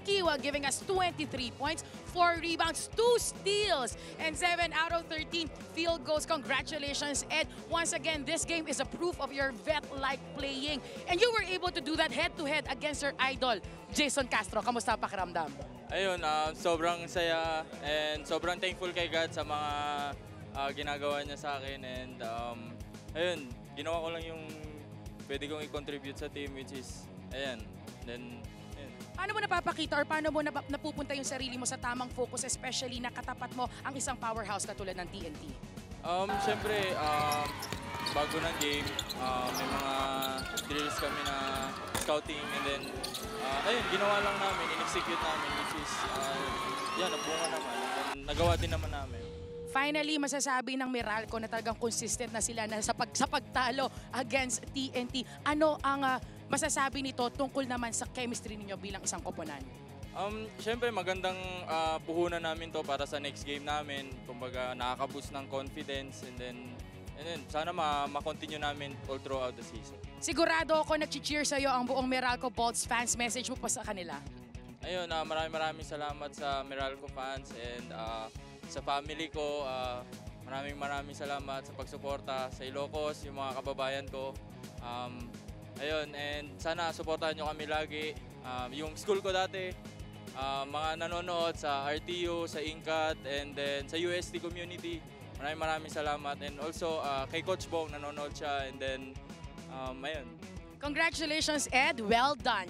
Lucky while giving us 23 points, 4 rebounds, 2 steals, and 7 out of 13 field goals. Congratulations, Ed. Once again, this game is a proof of your vet-like playing. And you were able to do that head-to-head against your idol, Jason Castro. Kamusta ang pakiramdam? Ayun, sobrang saya and sobrang thankful kay God sa mga ginagawa niya sa akin. And ayun, ginawa ko lang yung pwede kong i-contribute sa team, which is, ayan. Then, ayan. Paano mo napapakita or paano mo napupunta yung sarili mo sa tamang focus, especially na katapat mo ang isang powerhouse katulad ng TNT? Siyempre, bago ng game, may mga drills kami na scouting and then, ayun, ginawa lang namin, in-execute namin, which is, yan, nabunga naman. And nagawa din naman namin. Finally, masasabi ng Meralco na talagang consistent na sila na sa pagtalo against TNT. Ano ang masasabi nito tungkol naman sa chemistry ninyo bilang isang koponan? Siyempre, magandang puhunan namin to para sa next game namin. Kumbaga, nakaka-boost ng confidence and then sana ma-continue namin all throughout the season. Sigurado ako nag-cheer sa'yo ang buong Meralco Bolts fans. Message mo pa sa kanila? Ayun, maraming salamat sa Meralco fans and sa family ko. Maraming salamat sa pagsuporta sa Ilocos, yung mga kababayan ko. Ayun, and sana suportahan nyo kami lagi. Yung school ko dati, mga nanonood sa RTU, sa Incat, and then sa UST community. Maraming salamat. And also kay Coach Bong, nanonood siya. And then, ayun. Congratulations, Ed. Well done.